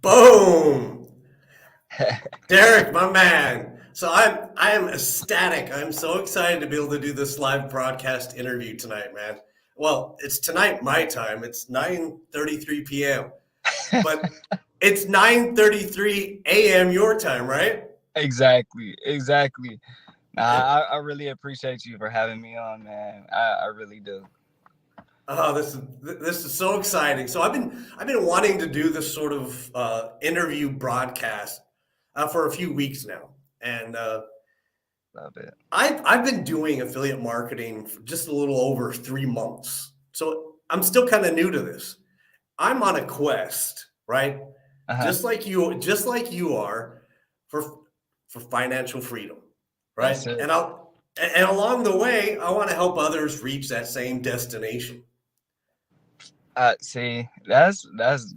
Boom! Derek, my man. So I am ecstatic. I'm so excited to be able to do this live broadcast interview tonight, man. Well, it's tonight my time. It's 9:33 p.m. But it's 9:33 a.m. your time, right? Exactly. Nah, And I really appreciate you for having me on, man. I really do. oh, this is so exciting. So I've been wanting to do this sort of interview broadcast for a few weeks now, and Love it. I've been doing affiliate marketing for just a little over 3 months. So I'm still kind of new to this. I'm on a quest, right? Uh-huh. Just like you are for financial freedom, right? That's it. And along the way, I want to help others reach that same destination. See, that's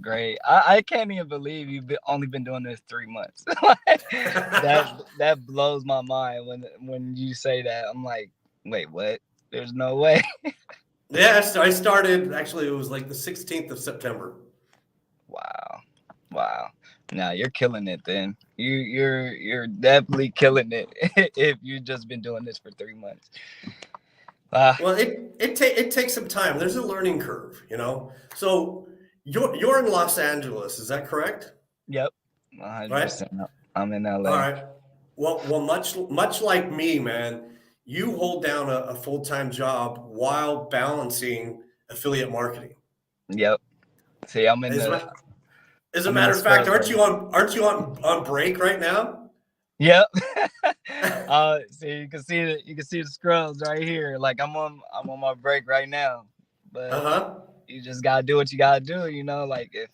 great. I can't even believe only been doing this 3 months. Like, that that blows my mind when you say that. I'm like, wait, what? There's no way. Yeah, so I started actually it was like the 16th of September. Wow, wow. Now you're killing it. Then you're definitely killing it if you've just been doing this for 3 months. Ah, Well, it takes some time. There's a learning curve, you know. So you're in Los Angeles, is that correct? yep, 100%. Right? I'm in All LA. right. Well, much like me, man, you hold down a full-time job while balancing affiliate marketing. Yep. See, As a, as a I'm in the matter of fact, scrubs right aren't you now. on break right now? Yep. See, you can see the scrubs right here. Like I'm on my break right now. Uh But huh. you just gotta do what you gotta do, like if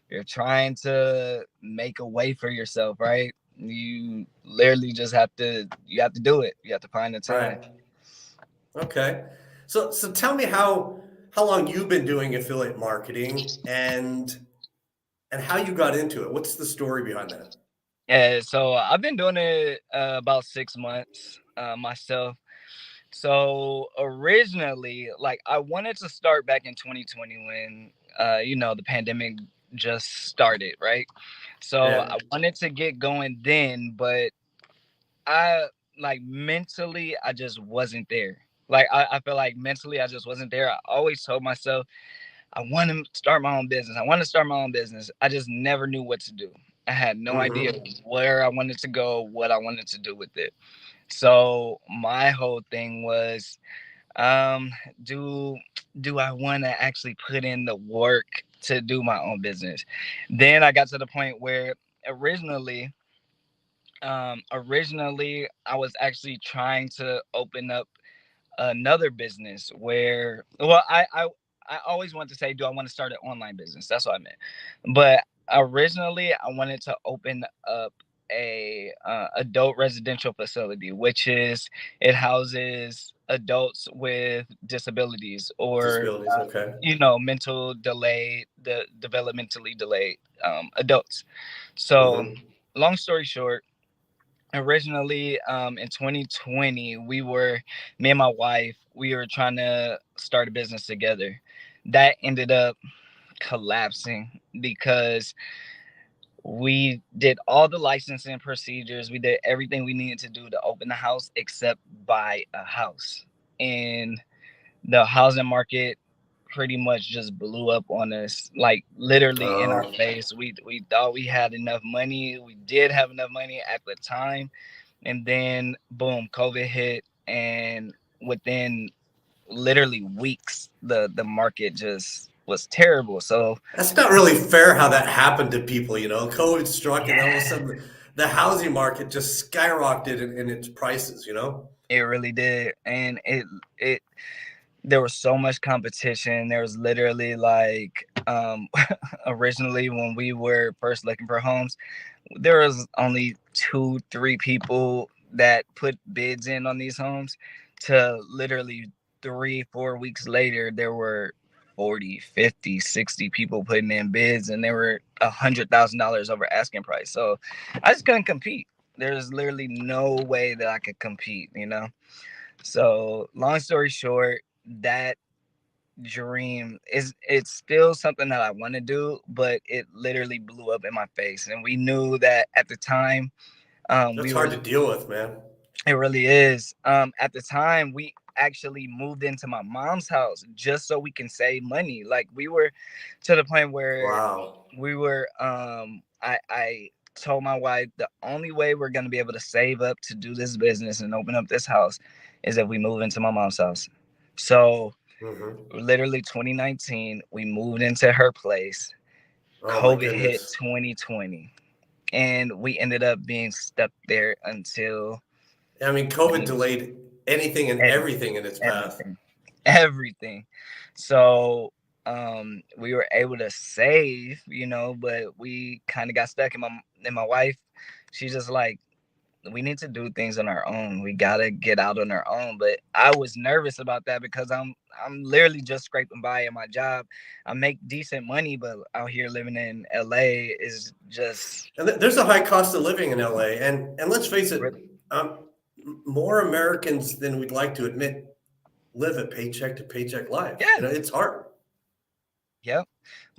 you're trying to make a way for yourself, right? You literally just have to do it. You have to find the time. Right. Okay. So tell me how long you've been doing affiliate marketing and how you got into it. What's the story behind that? Yeah, so I've been doing it about 6 months myself. So originally, like I wanted to start back in 2020 when the pandemic just started, right? So Yeah. I wanted to get going then, but I like mentally I just wasn't there. Like I feel like mentally I just wasn't there. I always told myself I want to start my own business. I want to start my own business. I just never knew what to do. I had no idea Mm-hmm. where I wanted to go, what I wanted to do with it. So my whole thing was, um, do do I want to actually put in the work to do my own business? Then I got to the point where originally, originally I was actually trying to open up another business where, well, I always wanted to say, do I want to start an online business? That's what I meant. But originally I wanted to open up a adult residential facility, which is it houses adults with disabilities or Disabilities. Okay. mental delayed, the developmentally delayed adults. So Mm-hmm. long story short, originally in 2020 me and my wife, we were trying to start a business together. That ended up collapsing because we did all the licensing procedures, we did everything we needed to do to open the house except buy a house, and the housing market pretty much just blew up on us, like literally in our Oh, face. We thought we had enough money, we did have enough money at the time, and then boom, COVID hit, and within literally weeks, the market just was terrible. So that's not really fair how that happened to people. You know, COVID struck, and all of a yeah, sudden the housing market just skyrocketed in its prices. You know. it really did, and it there was so much competition. There was literally like originally when we were first looking for homes, there was only 2 3 people that put bids in on these homes, to literally 3 4 weeks later there were 40 50 60 people putting in bids, and they were $100,000 over asking price. So I just couldn't compete. There's literally no way that I could compete. So long story short, that dream is, it's still something that I want to do, but it literally blew up in my face. And we knew that at the time, That's we were, hard to deal with, man. it really is. At the time, we actually moved into my mom's house just so we can save money. Like we were to the point where Wow. we were, I told my wife the only way we're gonna be able to save up to do this business and open up this house is if we move into my mom's house. So Hmm. literally 2019, we moved into her place. Oh my COVID hit goodness. 2020, and we ended up being stuck there until I mean, COVID 20, delayed anything and everything in its path. everything, everything. So we were able to save, but we kind of got stuck. And my wife, she's just like, we need to do things on our own. We gotta get out on our own. But I was nervous about that because I'm literally just scraping by at my job. I make decent money, but out here living in LA is just And there's a high cost of living in LA, and let's face it, really, um, more Americans than we'd like to admit live a paycheck to paycheck life. yeah. It's hard. Yep,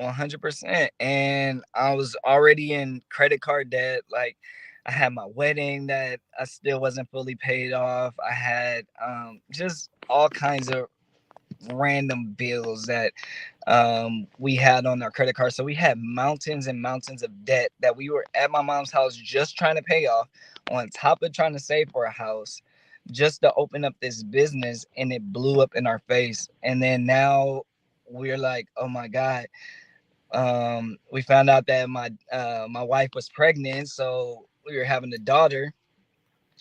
100%. And I was already in credit card debt. Like, I had my wedding that I still wasn't fully paid off. I had just all kinds of random bills that we had on our credit card. So we had mountains and mountains of debt that we were at my mom's house just trying to pay off, on top of trying to save for a house, just to open up this business, and it blew up in our face. And then now we're like, oh my God. We found out that my wife was pregnant, so we were having a daughter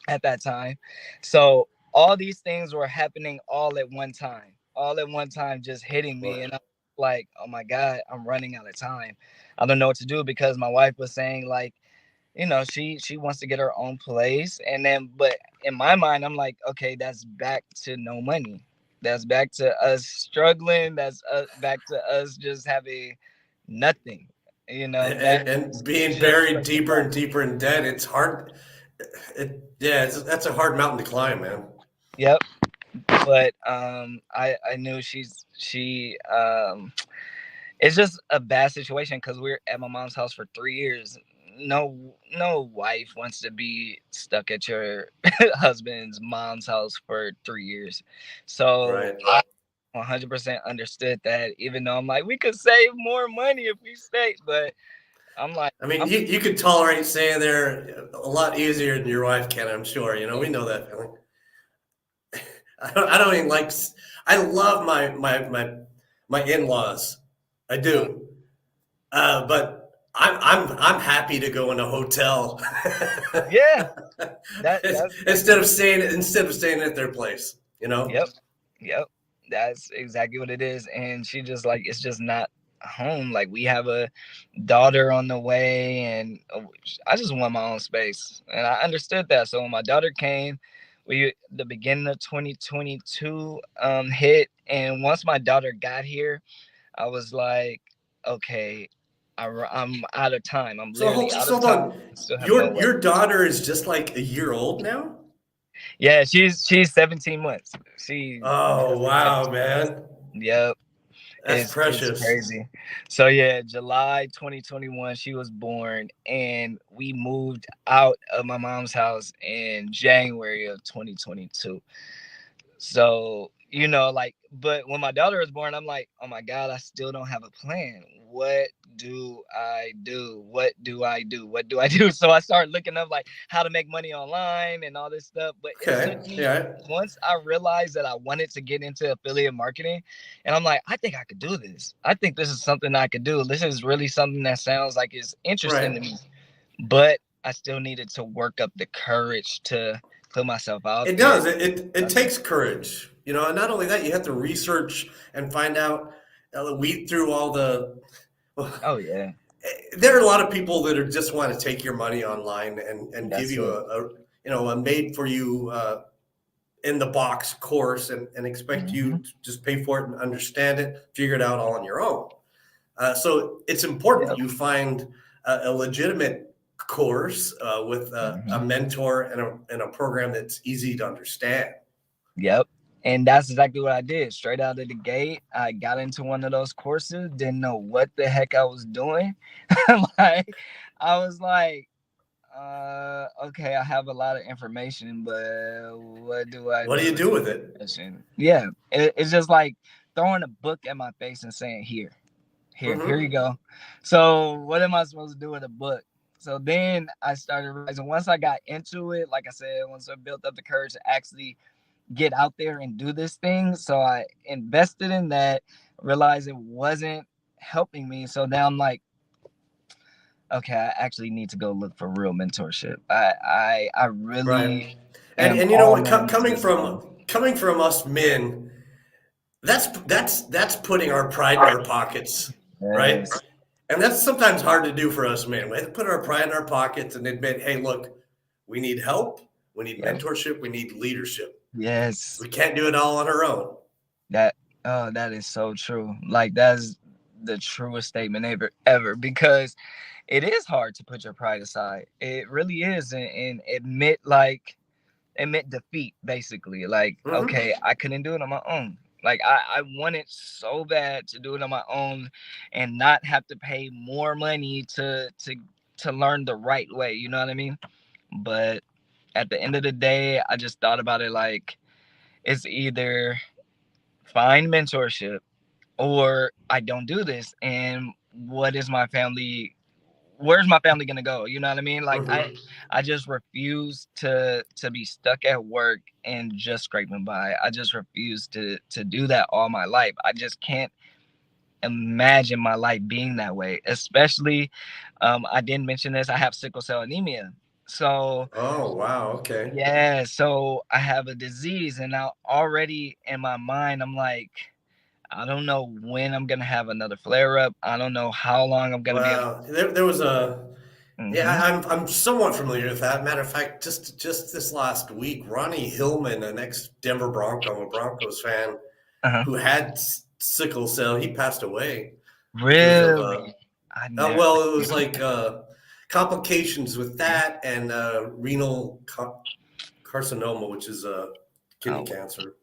at that time. So all these things were happening all at one time, just hitting me. Boy. And I'm like, oh my God, I'm running out of time. I don't know what to do, because my wife was saying, like, she wants to get her own place. And then, but in my mind, I'm like, okay, that's back to no money. That's back to us struggling. That's back to us just having nothing. That And being just buried brings it deeper back. and deeper in debt, it's hard. Yeah, that's a hard mountain to climb, man. Yep. But I knew she it's just a bad situation, because we're at my mom's house for 3 years. No wife wants to be stuck at your husband's mom's house for 3 years. So Right. I 100% understood that, even though I'm like, we could save more money if we stay, but I'm like, I mean, you could tolerate staying there a lot easier than your wife can, I'm sure. We know that feeling. I don't even like. I love my in laws. I uh, do, but I'm happy to go in a hotel yeah, that's instead of staying at their place. yep. Yep, that's exactly what it is. And she just like, it's just not home. Like, we have a daughter on the way, and I just want my own space. And I understood that. So when my daughter came, the beginning of 2022 hit, and once my daughter got here, I was like, okay, I'm out of time. I'm So literally hold, out so of hold time. on. I still have no way. Your daughter is just like a year old now. Yeah, she's 17 months. She Oh just turned wow, 17 months. man, Yep. that's It's precious. crazy. So yeah, July 2021, she was born, and we moved out of my mom's house in January of 2022. So, like, but when my daughter was born, I'm like, oh my God, I still don't have a plan. What do I do? What do I do? What do I do? So I started looking up, like, how to make money online and all this stuff. But it took Okay, me, yeah, once I realized that I wanted to get into affiliate marketing, and I'm like, I think I could do this. I think this is something I could do. This is really something that sounds like it's interesting right. to me. But I still needed to work up the courage to put myself out It there. does. It takes courage, and not only that, you have to research and find out, weed through all the. Well, Oh yeah, there are a lot of people that just want to take your money online and give that's you it. a made for you in the box course and expect you Hmm. to just pay for it and understand it, figure it out all on your own. So it's important that Yep. you find a legitimate course with a Hmm. mentor and a program that's easy to understand. Yep. And that's exactly what I did. Straight out of the gate, I got into one of those courses, didn't know what the heck I was doing. Like, I was like, okay, I have a lot of information, but what do I What do do you with do with it? information? Yeah, it's just like throwing a book at my face and saying, here you Mm-hmm. go. So what am I supposed to do with a book? So then I started realizing, once I got into it, like I said, once I built up the courage to actually get out there and do this thing. So I invested in that, realized it wasn't helping me. So now I'm like, okay, I actually need to go look for real mentorship. I Right. really And am and you know all what? in to Coming this from alone. us men, that's putting our pride in our pockets, right? Yes. And that's sometimes hard to do for us men. We have to put our pride in our pockets and admit, hey, look, we need help, we need Yep. mentorship, we need leadership. Yes. We can't do it all on our own. That that is so true. Like, that's the truest statement ever, because it is hard to put your pride aside. It really is, and admit defeat, basically. Like, Mm-hmm. okay, I couldn't do it on my own. Like, I wanted so bad to do it on my own and not have to pay more money to learn the right way, you know what I mean? But at the end of the day, I just thought about it like, it's either find mentorship or I don't do this. And what is my family, where's my family gonna go? You know what I mean? Like, Mm-hmm. I just refuse to be stuck at work and just scraping by. I just refuse to do that all my life. I just can't imagine my life being that way. Especially, I didn't mention this, I have sickle cell anemia. So Oh, wow. Okay. yeah, so I have a disease, and now already in my mind, I'm like, I don't know when I'm gonna have another flare up. I don't know how long I'm gonna be able. Well, there was a yeah, Mm-hmm. I'm somewhat familiar with that. Matter of fact, just this last week, Ronnie Hillman, an ex Denver Bronco, a Broncos fan, Uh-huh. who had sickle cell, he passed away because of Really? I never. well, it was like complications with that and renal carcinoma, which is kidney Oh, cancer.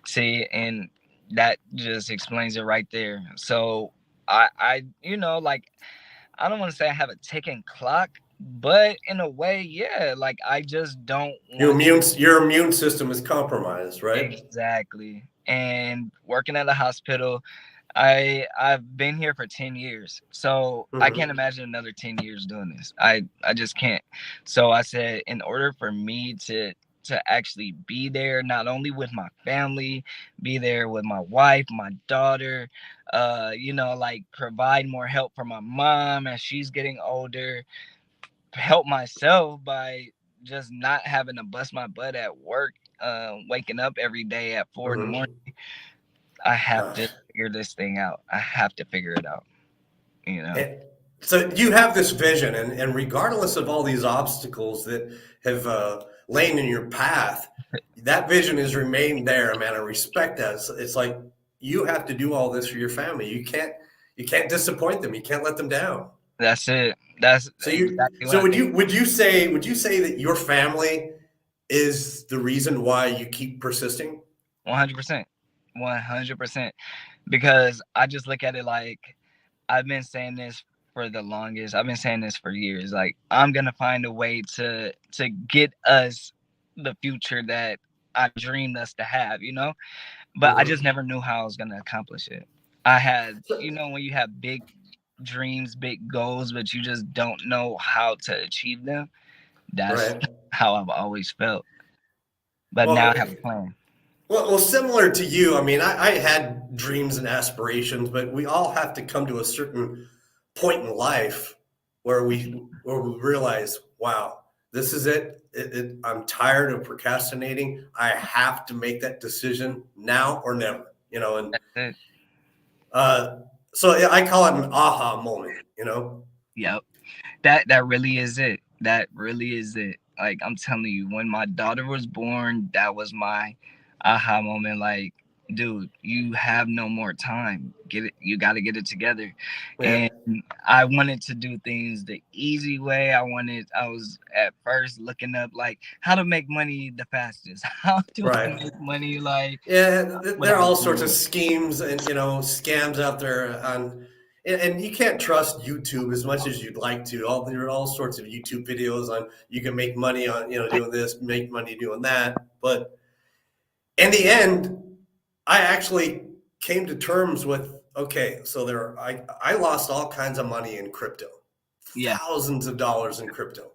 see, and that just explains it right there. So like, I don't want to say I have a ticking clock, but in a way, yeah. Like, I just don't want to. Your immune system is compromised, right? Exactly. And working at a hospital, I've been here for 10 years. So I can't Mm-hmm. imagine another 10 years doing this. I just can't. So I said, in order for me to actually be there, not only with my family, be there with my wife, my daughter, like, provide more help for my mom as she's getting older, help myself by just not having to bust my butt at work, waking up every day at 4 in the morning. Mm-hmm. I have Uh, to figure this thing out. I have to figure it out, you know? And so you have this vision, and regardless of all these obstacles that have lain in your path, that vision has remained there, man. I respect that. It's like you have to do all this for your family. You can't disappoint them. You can't let them down. That's it. That's exactly what So I think. would you say that your family is the reason why you keep persisting? 100%. 100%. Because I just look at it like, I've been saying this for the longest. I've been saying this for years. Like, I'm gonna find a way to get us the future that I dreamed us to have, But I just Mm-hmm. never knew how I was gonna accomplish it. I had, when you have big dreams, big goals, but you just don't know how to achieve them. That's Right. how I've always felt. But now Well, I have a plan. similar to you, I mean, I had dreams and aspirations, but we all have to come to a certain point in life where we realize, wow, this is it. I'm tired of procrastinating. I have to make that decision now or never. And That's it. uh, so yeah, I call it an aha moment. Yep. That really is it. That really is it. Like, I'm telling you, when my daughter was born, that was my aha moment. Like, dude, you have no more time. Get it, you got to get it together. Yeah. And I wanted to do things the easy way. I was at first looking up like how to make money the fastest. How do I Right. make money like Yeah, there are without all sorts of doing schemes and scams out there on, and you can't trust YouTube as much as you'd like to. There are all sorts of YouTube videos on you can make money on doing this, make money doing that. But in the end, I actually came to terms with okay, so I lost all kinds of money in crypto, yeah. thousands of dollars in crypto.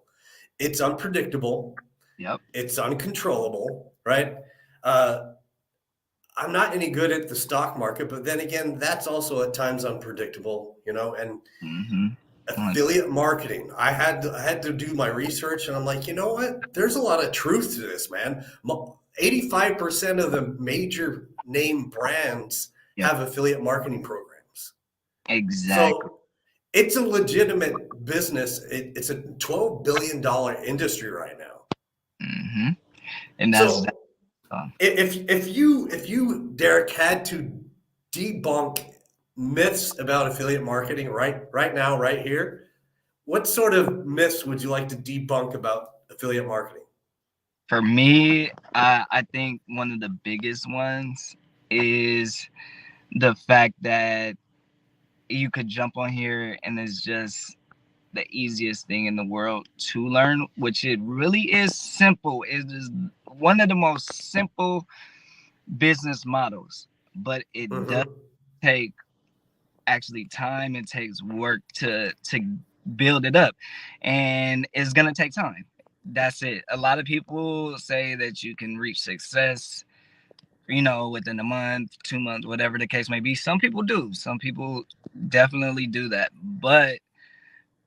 It's unpredictable. Yep. It's uncontrollable, right? Uh, I'm not any good at the stock market, but then again, that's also at times unpredictable, and Mhm. affiliate marketing. I had to do my research and I'm like, you know what? There's a lot of truth to this, man. 85% of the major name brands Yep. have affiliate marketing programs. Exactly. So it's a legitimate business. It's a $12 billion industry right now. Mhm. And that's So if you Derek had to debunk myths about affiliate marketing right now right here, what sort of myths would you like to debunk about affiliate marketing? for me, I think one of the biggest ones is the fact that you could jump on here and it's just the easiest thing in the world to learn, which it really is simple. It is one of the most simple business models, but it does Mm-hmm. take actually time. It takes work to build it up, and it's gonna take time. That's it. A lot of people say that you can reach success, within a month, 2 months, whatever the case may be. Some people do. Some people definitely do that, but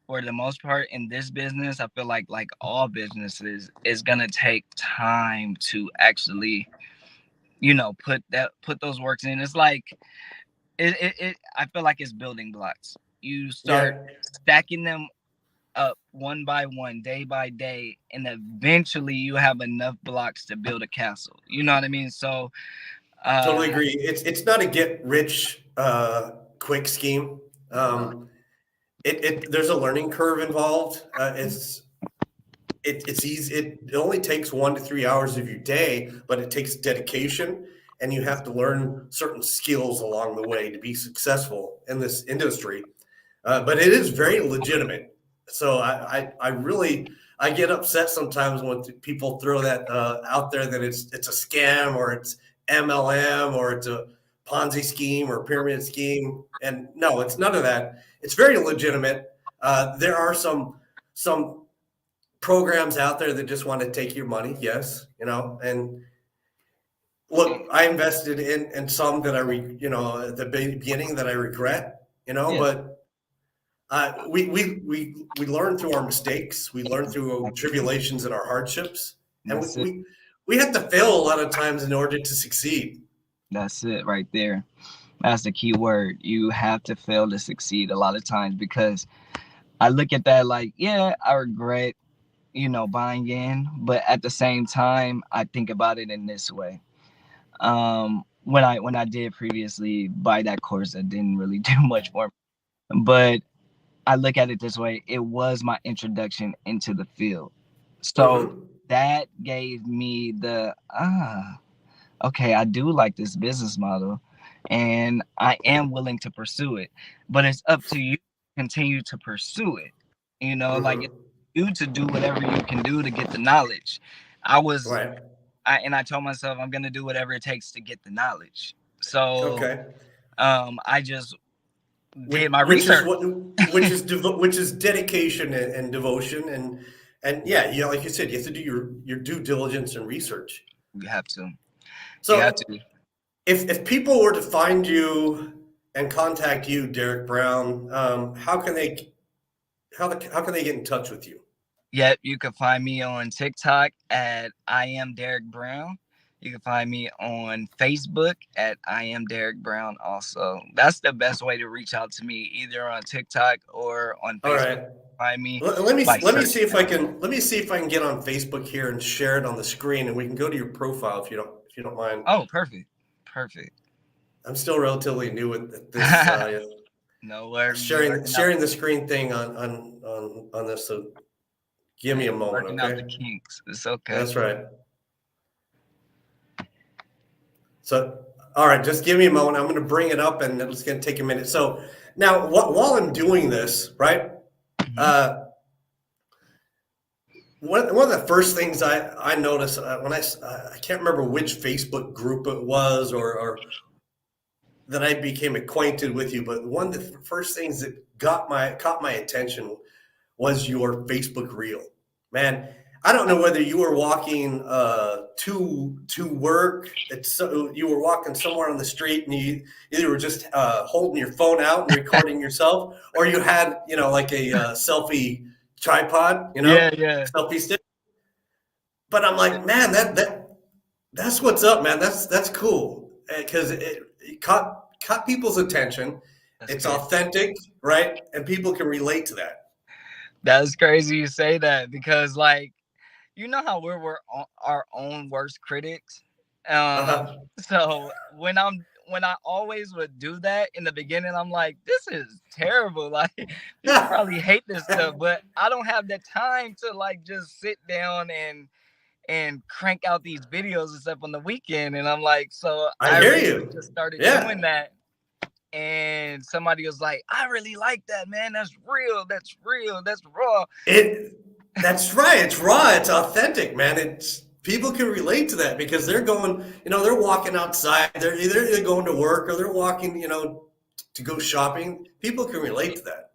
for the most part in this business, I feel like all businesses is gonna take time to actually, put those works in. It's like it I feel like it's building blocks. You start Yeah, stacking them up one by one, day by day, and eventually you have enough blocks to build a castle. You know what I mean? So totally uh agree. It's not a get rich quick scheme. There's a learning curve involved. It's easy. It only takes 1 to 3 hours of your day, but it takes dedication, and you have to learn certain skills along the way to be successful in this industry. But it is very legitimate. So I really I get upset sometimes when people throw that out there that it's a scam or it's MLM or it's a Ponzi scheme or pyramid scheme. And no, it's none of that. It's very legitimate. There are some programs out there that just want to take your money. Yes, and look, I invested in some that at the beginning that I regret, yeah, but we learn through our mistakes. We learn through tribulations and our hardships, and that's it. we have to fail a lot of times in order to succeed. That's it right there. That's the key word. You have to fail to succeed a lot of times, because I look at that like, yeah, I regret, buying in, but at the same time, I think about it in this way. When I did previously buy that course, that didn't really do much for me. But I look at it this way: it was my introduction into the field. So Hmm. that gave me the okay, I do like this business model and I am willing to pursue it. But it's up to you to continue to pursue it. Like it's Hmm. you to do whatever you can do to get the knowledge. I was Right. I told myself I'm gonna do whatever it takes to get the knowledge. So Okay. I just Which did my which is research. what which is dedication and devotion and yeah, like you said, you have to do your due diligence and research. You have to. You have So to. if people were to find you and contact you, Derek Brown, how can they get in touch with you? Yep, you can find me on TikTok at I am Derek Brown. You can find me on Facebook at I am Derek Brown also. That's the best way to reach out to me, either on TikTok or on All Facebook. right. Find me by Let me see searching if that. I can get on Facebook here and share it on the screen, and we can go to your profile if you don't mind. Oh, perfect. Perfect. I'm still relatively new with this No, we're sharing the screen thing on this. So give me a moment, working out okay? the kinks. It's okay. That's right. So, all right, just give me a moment. I'm going to bring it up, and it's going to take a minute. So now, while I'm doing this, right? Mm-hmm. One of the first things I noticed when I can't remember which Facebook group it was or that I became acquainted with you, but one of the first things that caught my attention was your Facebook reel. Man, I don't know whether you were walking to work. You were walking somewhere on the street, and you either were just holding your phone out and recording yourself, or you had like a selfie tripod, Yeah. selfie stick. But I'm like, man, that's what's up, man. That's cool because it caught people's attention. That's It's crazy. authentic, right? And people can relate to that. That's crazy you say that, because like, you know how we're our own worst critics. Uh-huh. So when I always would do that in the beginning, I'm like, this is terrible. Like, people probably hate this stuff, but I don't have the time to like just sit down and crank out these videos and stuff on the weekend. And I'm like, so I I hear recently you. just started Yeah. doing that. And somebody was like, I really like that, man. That's real. That's real. That's raw. That's right. It's raw. It's authentic, man. It's people can relate to that because they're going, they're walking outside. They're either going to work or they're walking, to go shopping. People can relate to that.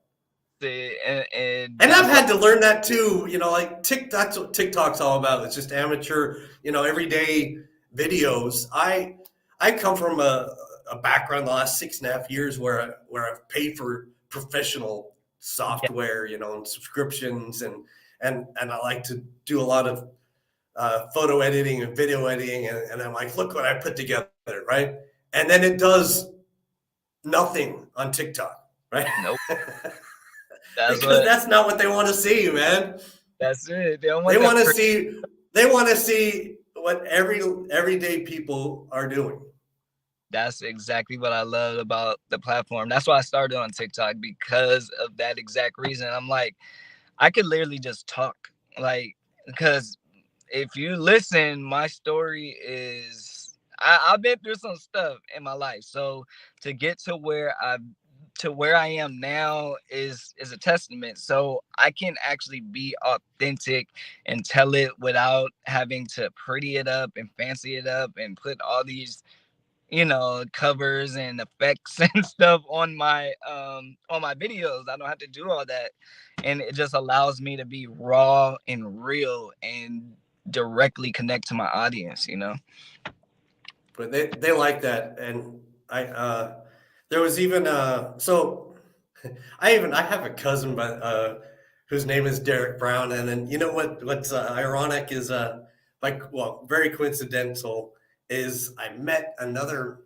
And I've That's what. had to learn that too. Like that's what TikTok's all about. It's just amateur, everyday videos. I come from a background the last 6.5 years where I've paid for professional Yeah, software, and subscriptions, and I like to do a lot of photo editing and video editing, and I'm like, look what I put together, right? And then it does nothing on TikTok, right? nope. That's Because what. that's not what they want to see, man. That's it. They don't They want that. want to see they want to see what everyday people are doing. That's exactly what I love about the platform. That's why I started on TikTok, because of that exact reason. I'm like, I could literally just talk, like, because if you listen, my story is I've been through some stuff in my life. So to get to where I am now is a testament. So I can actually be authentic and tell it without having to pretty it up and fancy it up and put all these covers and effects and stuff on my videos. I don't have to do all that, and it just allows me to be raw and real and directly connect to my audience. But they like that, and there was even so I have a cousin whose name is Derek Brown, and then what's ironic is very coincidental is I met another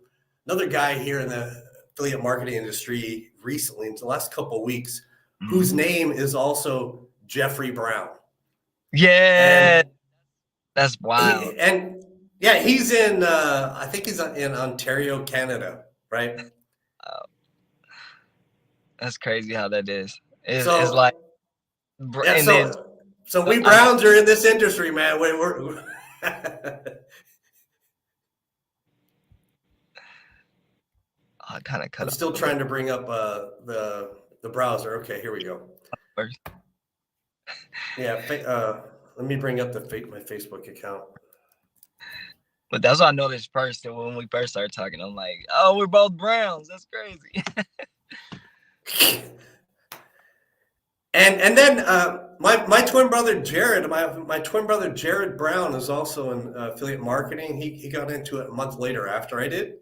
guy here in the affiliate marketing industry recently in the last couple of weeks Mm. whose name is also Jeffrey Brown, Yeah, and that's wild. he's in I think he's in Ontario, Canada, right? Uh, that's crazy how that is. It's like, So yeah, and then so we I Browns are in this industry, man. kind of cut I'm off still a little trying to bring up the browser. Okay, here we go. first. Yeah, let me bring up my Facebook account. But that's what I noticed first. That when we first started talking, I'm like, oh, we're both Browns. That's crazy. And then my twin brother Jared, my twin brother Jared Brown is also in affiliate marketing. He got into it a month later after I did.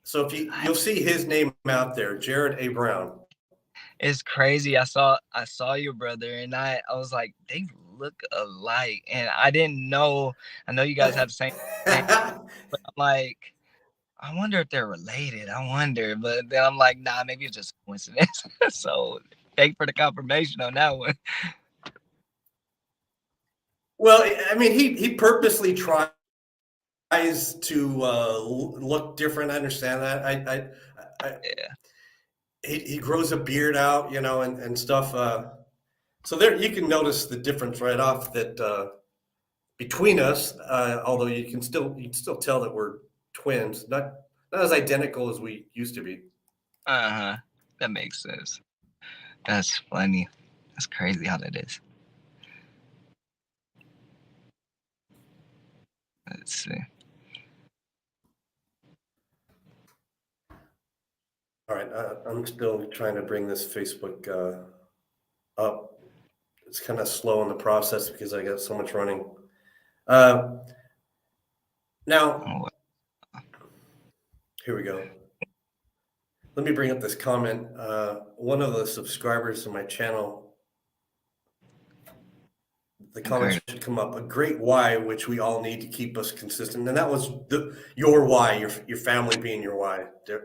So if you'll see his name out there, Jared A. Brown. It's crazy. I saw your brother, and I was like, they look alike, and I didn't know. I know you guys have the same name, but I'm like, I wonder if they're related. I wonder, but then I'm like, nah, maybe it's just coincidence. So thank for the confirmation on that one. Well, I mean, he purposely tried tries to look different. I understand that. I Yeah. he grows a beard out, you know, and stuff. So there, you can notice the difference right off that between us. Although you can still tell that we're twins, not as identical as we used to be. Uh-huh. That makes sense. That's funny. That's crazy how that is. Let's see. All right, I'm still trying to bring this Facebook up. It's kind of slow in the process because I got so much running. Uh, Now, Oh, here we go. Let me bring up this comment. One of the subscribers to my channel, the I've heard comments should come up. A great why, which we all need to keep us consistent, and that was your why, your family being your why. it.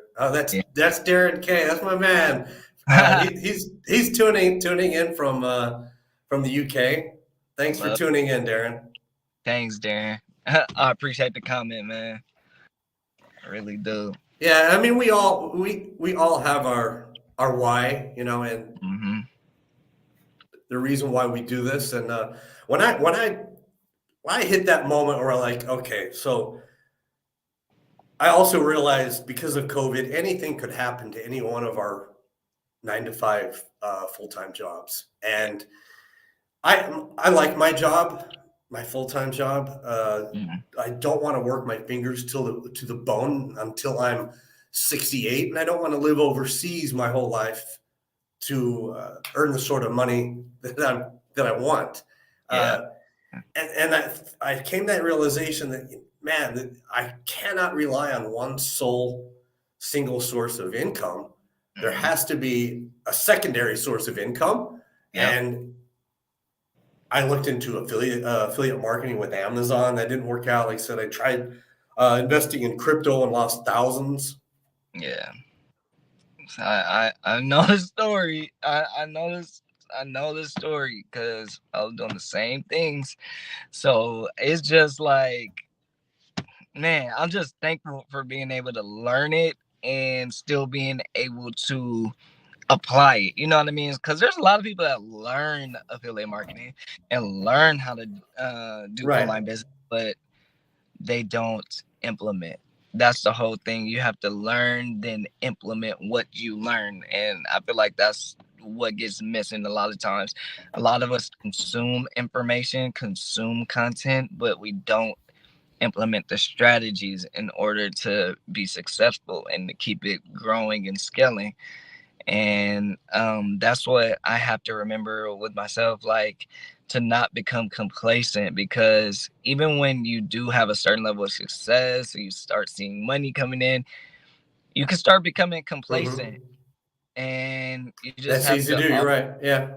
That's Darren K. That's my man. Yeah. He's tuning in from the UK. Thanks for Love. tuning in, Darren. Thanks, Darren. I appreciate the comment, man. I really do. Yeah, I mean we all have our why, you know, and Mm-hmm. the reason why we do this. And when I when I when I hit that moment where I'm like, okay, so I also realized because of COVID, anything could happen to any one of our 9 to 5 full time jobs, Yeah. and I like my job, my full time job. Mm-hmm. I don't want to work my fingers to the bone until I'm 68, and I don't want to live overseas my whole life to earn the sort of money that I want. Yeah. Uh, and I came to that realization that, man, that I cannot rely on one sole single source of income. There Mm-hmm. has to be a secondary source of income. Yep. And I looked into affiliate marketing with Amazon. That didn't work out. Like I said, I tried investing in crypto and lost thousands. Yeah. I know the story. I know this. I know the story because I was doing the same things. So it's just like, man, I'm just thankful for being able to learn it and still being able to apply it. You know what I mean? Because there's a lot of people that learn affiliate marketing and learn how to do Right. online business, but they don't implement. That's the whole thing. You have to learn, then implement what you learn. And I feel like that's what gets missing a lot of times. A lot of us consume information, consume content, but we don't implement the strategies in order to be successful and to keep it growing and scaling. And that's what I have to remember with myself, like to not become complacent, because even when you do have a certain level of success, you start seeing money coming in, you can start becoming complacent, Mm-hmm. and you just That's have easy to to do. You're right. Yeah.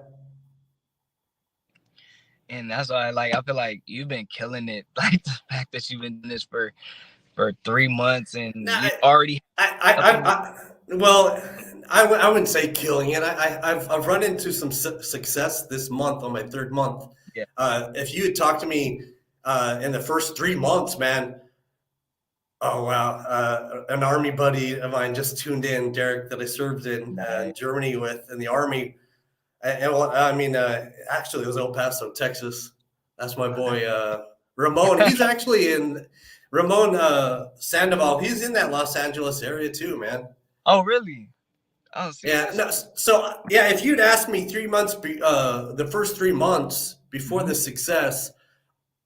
and that's why I feel like you've been killing it. Like the fact that you've been doing this for 3 months and No, you already up and well, I wouldn't say killing it. I've run into some success this month on my third month. yeah, If you had talked to me in the first 3 months, man, oh wow, an army buddy of mine just tuned in, Derek, that I served in nice. Germany with in the army. And I mean, actually, it was El Paso, Texas. That's my boy Ramon. He's actually in Ramon Sandoval. He's in that Los Angeles area too, man. Oh really? Oh see, Yeah, that's no, so yeah, if you'd asked me 3 months, the first 3 months before mm-hmm. the success,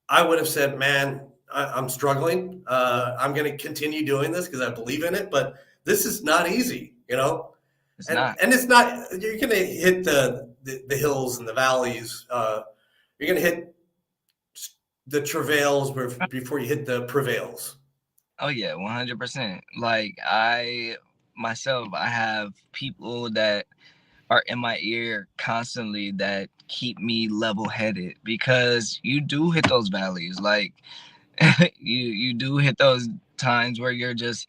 I would have said, man, I'm struggling. I'm going to continue doing this because I believe in it, but this is not easy, you know? It's And not. it's not, you're going to hit the hills and the valleys. You're going to hit the travails before you hit the prevails. Oh yeah, 100%. Like I myself, I have people that are in my ear constantly that keep me level headed, because you do hit those valleys. Like you do hit those times where you're just,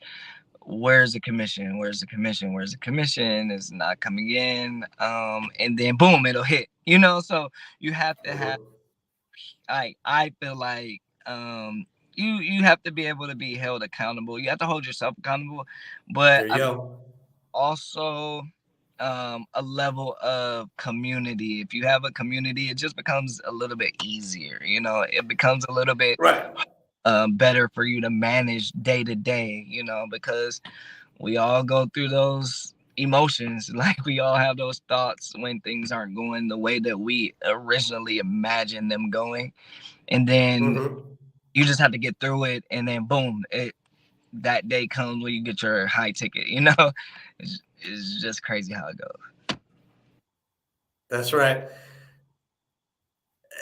where's the commission? Where's the commission? Where's the commission? It's not coming in. And then boom, it'll hit. So you have to have, Mhm. I feel like you have to be able to be held accountable. You have to hold yourself accountable, but There you go. also a level of community. If you have a community, it just becomes a little bit easier. You know, it becomes a little bit Right. better for you to manage day to day. You know, because we all go through those emotions. Like we all have those thoughts when things aren't going the way that we originally imagined them going, and then Mm-hmm. you just have to get through it, and then boom, that day comes when you get your high ticket. You know, it's just crazy how it goes. That's right.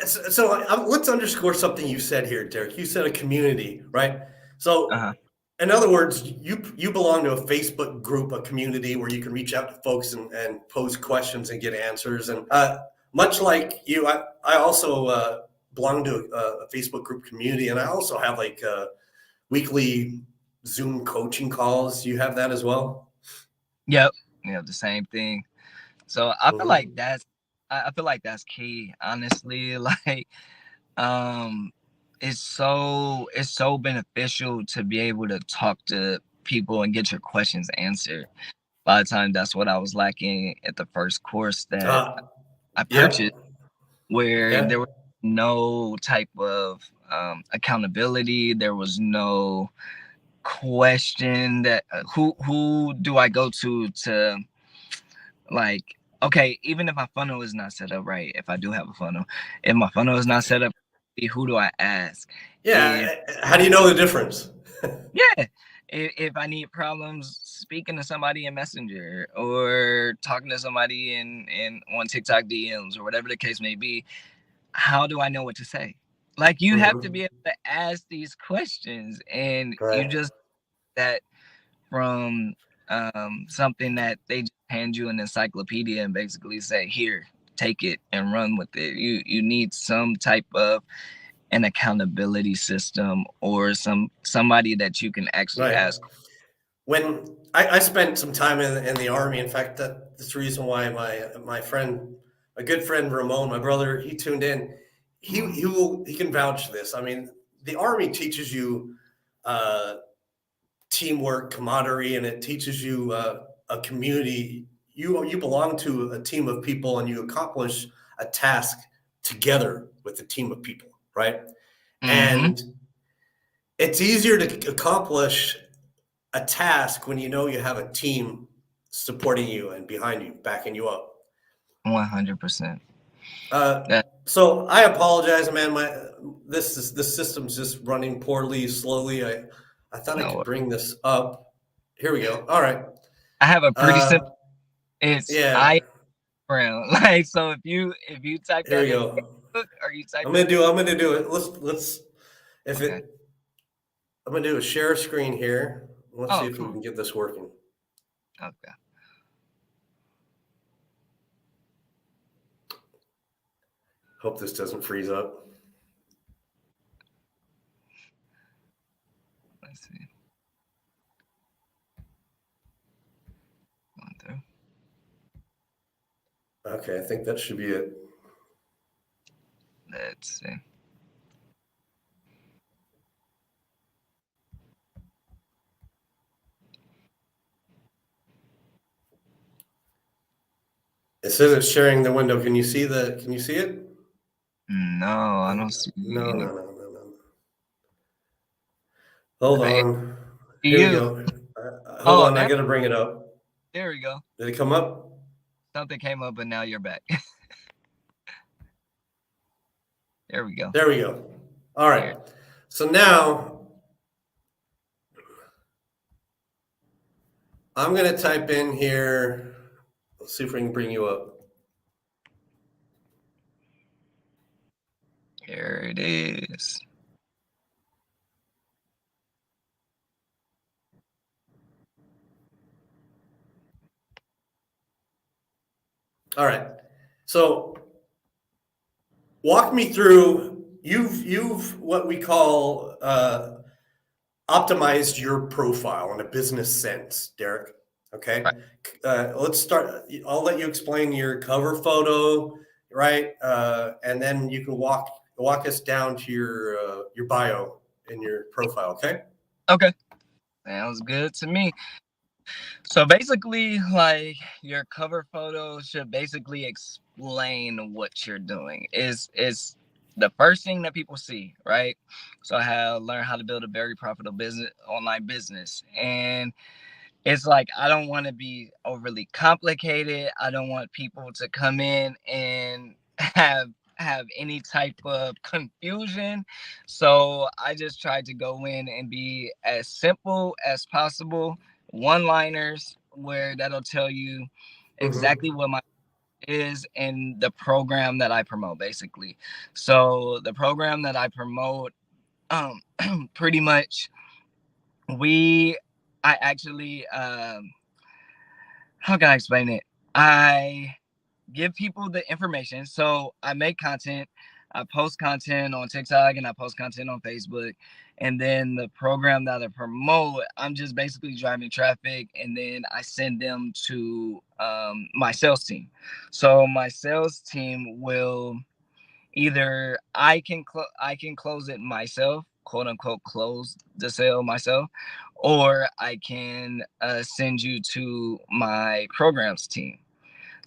So let's underscore something you said here, Derek. You said a community, right? So, Uh-huh. in other words, you belong to a Facebook group, a community where you can reach out to folks and pose questions and get answers. And much like you, I also belong to a Facebook group community, and I also have like weekly Zoom coaching calls. You have that as well? Yep. Yeah, the same thing. So I feel like Mm-hmm. I feel like that's key, honestly. Like um it's so beneficial to be able to talk to people and get your questions answered. A lot of times that's what I was lacking at the first course that Uh, I purchased, yep. where Yeah. there was no type of accountability. There was no question that who do I go to, like, okay, even if my funnel is not set up right, if I do have a funnel, if my funnel is not set up, who do I ask? If Yeah. How do you know the difference? yeah, if I need problems speaking to somebody in Messenger or talking to somebody in on TikTok DMs or whatever the case may be, how do I know what to say? Like you have to Mm-hmm. be able to ask these questions, and you Right. just that from something that they just hand you an encyclopedia and basically say, here, take it and run with it. You need some type of an accountability system or somebody that you can actually Right. ask. When I spent some time in the army, in fact, that's the reason why my friend, a good friend Ramon, my brother, he tuned in. He can vouch for this. I mean, the army teaches you uh, teamwork, camaraderie, and it teaches you a community. You belong to a team of people, and you accomplish a task together with a team of people, right? Mm-hmm. And it's easier to accomplish a task when you know you have a team supporting you and behind you, backing you up. 100%. Uh, That so I apologize, man. This system's just running poorly, slowly. I thought I could no. bring this up. Here we go. All right. I have a pretty Uh, simple. It's yeah. I brown. Like so, if you type Here that we in go. Facebook or you type it, I'm gonna do it. Let's if okay. it I'm gonna do a share screen here. Let's see Oh, if we cool. can get this working. Okay. Hope this doesn't freeze up. Let's see. Going through. Okay, I think that should be it. Let's see. It says it's sharing the window. Can you see it? No, I don't see No, any. no, no, no, no. Hold Hey, on. Here we you. go. Hold Oh, on, I now gotta bring it up. there we go. Did it come up? Something came up, and now you're back. There we go. There we go. All There. right. So now I'm gonna type in here. Let's see if we can bring you up. There it is. All right. So walk me through. You've what we call optimized your profile in a business sense, Derek. Okay. Right. Let's start. I'll let you explain your cover photo, right? And then you can walk us down to your bio your profile. Okay. Okay. Sounds good to me. So basically, like, your cover photo should basically explain what you're doing. Is the first thing that people see, right? So I have learned how to build a very profitable online business. And it's like, I don't want to be overly complicated. I don't want people to come in and have any type of confusion. So I just tried to go in and be as simple as possible, one liners where that'll tell you exactly Mm-hmm. what my is in the program that I promote, basically. So the program that I promote, pretty much, we I actually how can I explain it? I give people the information. So I make content, I post content on TikTok, and I post content on Facebook. And then the program that I promote, I'm just basically driving traffic, and then I send them to my sales team. So my sales team will either I can close it myself, quote unquote, close the sale myself, or I can send you to my programs team.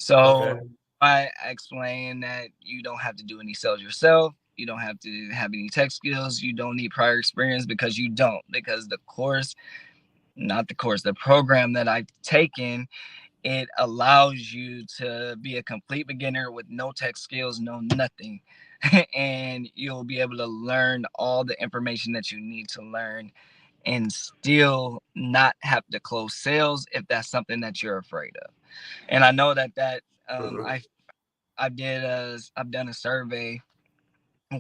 So Okay. I explain that you don't have to do any sales yourself. You don't have to have any tech skills. You don't need prior experience, because you don't. Because the program that I've taken, it allows you to be a complete beginner with no tech skills, no nothing. And you'll be able to learn all the information that you need to learn and still not have to close sales if that's something that you're afraid of. And I know that Mm-hmm. I've done a survey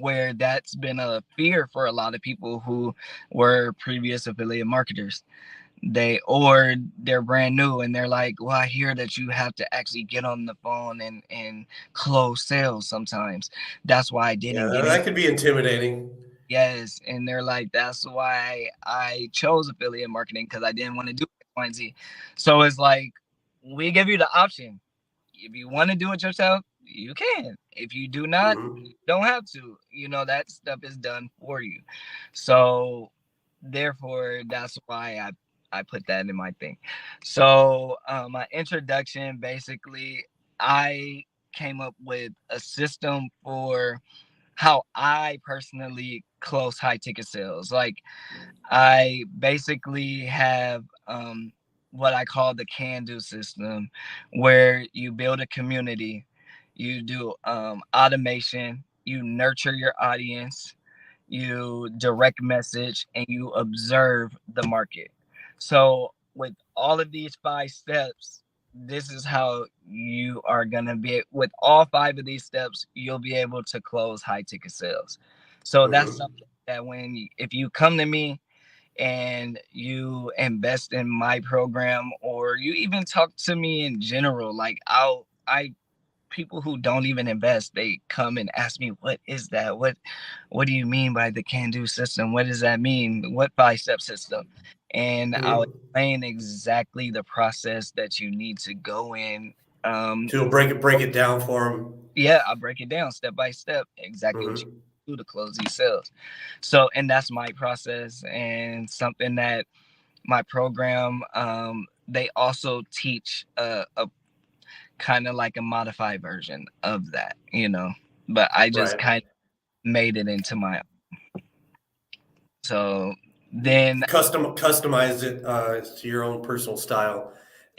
where that's been a fear for a lot of people who were previous affiliate marketers. They're brand new, and they're like, well, I hear that you have to actually get on the phone and close sales sometimes. That's why I Yeah, didn't get in. that could be intimidating. Yes, and they're like, that's why I chose affiliate marketing, because I didn't want to do X, Y, and Z. So it's like, we give you the option. If you want to do it yourself, you can. If you do not, Mm-hmm. you don't have to. That stuff is done for you. So therefore, that's why I put that in my thing. So my introduction, basically, I came up with a system for how I personally close high ticket sales. Like, I basically have what I call the can do system, where you build a community, you do automation, you nurture your audience, you direct message, and you observe the market. So with all of these 5 steps, this is how you are going to be, with all 5 of these steps, you'll be able to close high ticket sales. So that's Mm-hmm. something that if you come to me and you invest in my program, or you even talk to me in general, like, I people who don't even invest, they come and ask me, what is that? What do you mean by the can do system? What does that mean? What 5 step system? And I'll Mm-hmm. explain exactly the process that you need to go in. To break it down for them. Yeah, I'll break it down step by step, exactly what you Mm-hmm. do to close these sales. So, and that's my process, and something that my program, they also teach a kind of like a modified version of that, but I just Right. kind of made it into my own. So then, Customize it to your own personal style.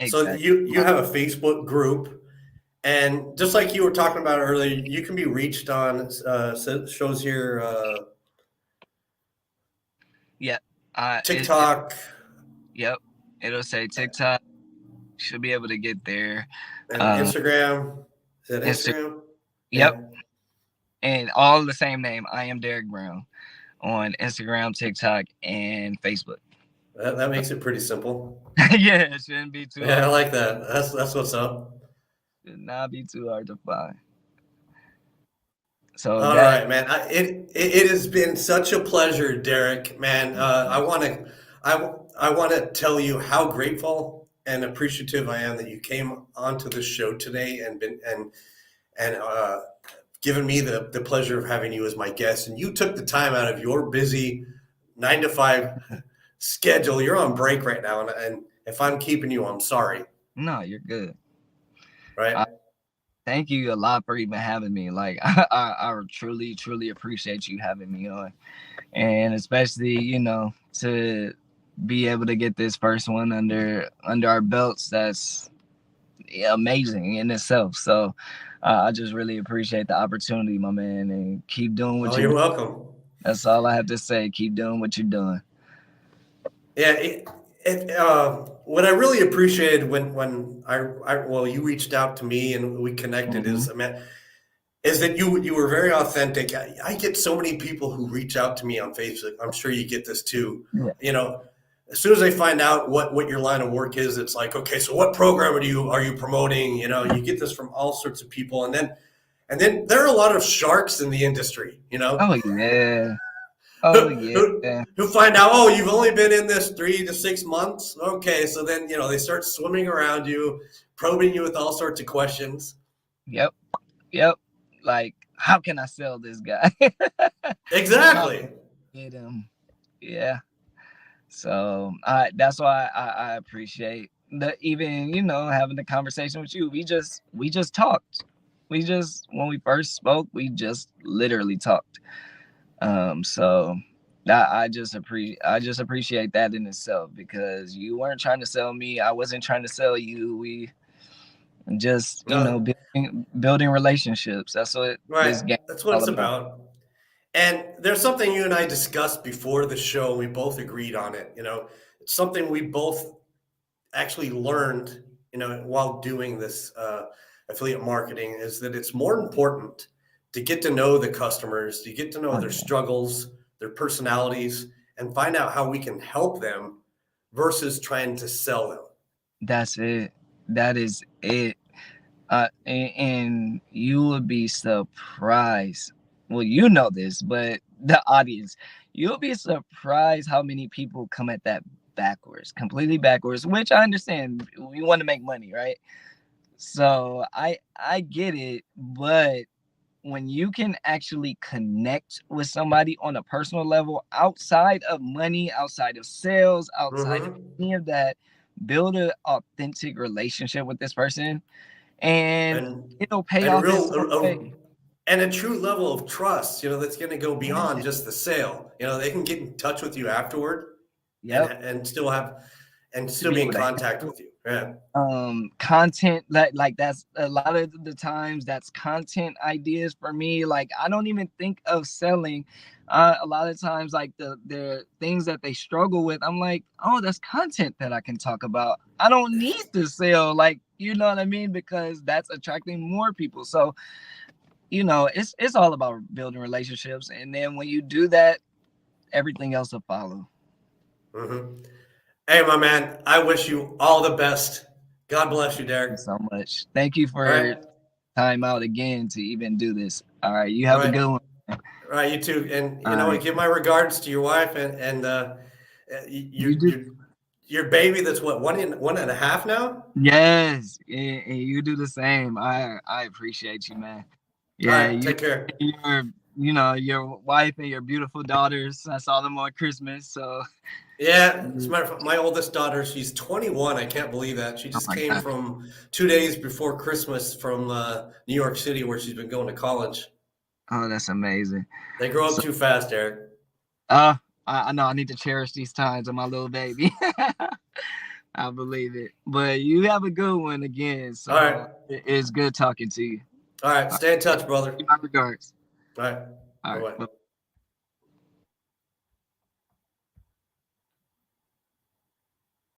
So exactly. you have a Facebook group, and just like you were talking about earlier, you can be reached on shows here Yeah. TikTok Yep. It'll say TikTok. Should be able to get there. and Uh, Instagram. Is that Insta. Instagram? Yep. Yeah, And all the same name. I am Derek Brown on Instagram, TikTok, and Facebook. that makes it pretty simple. Yeah, it shouldn't be too Yeah, I hard. like that. That's what's up. Should not be too hard to find. So All that right, man. It has been such a pleasure, Derek. Man, I want to tell you how grateful and appreciative I am that you came onto this show today and given me the pleasure of having you as my guest. And you took the time out of your busy 9 to 5 schedule. You're on break right now, and if I'm keeping you, I'm sorry. No, you're good. Right. Thank you a lot for even having me. Like I truly, truly appreciate you having me on, and especially to be able to get this first one under our belts. That's amazing in itself. So I just really appreciate the opportunity, my man, and keep doing what you're welcome. That's all I have to say. Keep doing what you're doing. Yeah. What I really appreciated when you reached out to me and we connected is that you were very authentic. I get so many people who reach out to me on Facebook. I'm sure you get this too. Yeah. As soon as they find out what your line of work is, it's like, okay, so what program are you promoting? You get this from all sorts of people, and then there are a lot of sharks in the industry. Oh yeah. Oh yeah. Who find out, oh, you've only been in this 3 to 6 months. Okay, so then they start swimming around you, probing you with all sorts of questions. Yep. Like, how can I sell this guy? Exactly. Get him. Yeah. So that's why I appreciate even having the conversation with you. We just talked. When we first spoke, we just literally talked. So I just appreciate that in itself, because you weren't trying to sell me. I wasn't trying to sell you. We just building relationships. That's what this game. That's what it's about. And there's something you and I discussed before the show, and we both agreed on it. It's something we both actually learned, while doing this affiliate marketing, is that it's more important to get to know the customers, to get to know their struggles, their personalities, and find out how we can help them versus trying to sell them. That's it. That is it. And you would be surprised. Well, you know this, but the audience, you'll be surprised how many people come at that completely backwards, which I understand. We want to make money, right? So I get it, but when you can actually connect with somebody on a personal level, outside of money, outside of sales, outside of any of that, build an authentic relationship with this person, and it'll pay off. And a true level of trust, that's going to go beyond just the sale. They can get in touch with you afterward, and still be in contact with you. Yeah. Content like that's a lot of the times that's content ideas for me. Like, I don't even think of selling. A lot of times, like the things that they struggle with, I'm like, oh, that's content that I can talk about. I don't need to sell, like, you know what I mean? Because that's attracting more people. So, it's all about building relationships. And then when you do that, everything else will follow. Hey, my man, I wish you all the best. God bless you, Derek. Thank you so much. Thank you for time out again to even do this. All right. You have a good one. All right. You too. And, give my regards to your wife and your baby that's what, 1.5 now? Yes. And you do the same. I appreciate you, man. Yeah. All right, take care. Your wife and your beautiful daughters. I saw them on Christmas. So yeah, as a matter of fact, my oldest daughter, she's 21. I can't believe that. She just came from 2 days before Christmas from New York City, where she's been going to college. Oh, that's amazing. They grow up too fast, Eric. I know I need to cherish these times with my little baby. I believe it. But you have a good one again. So all right. It's good talking to you. All right. Stay in touch, brother. My regards. All right. All right. Bye.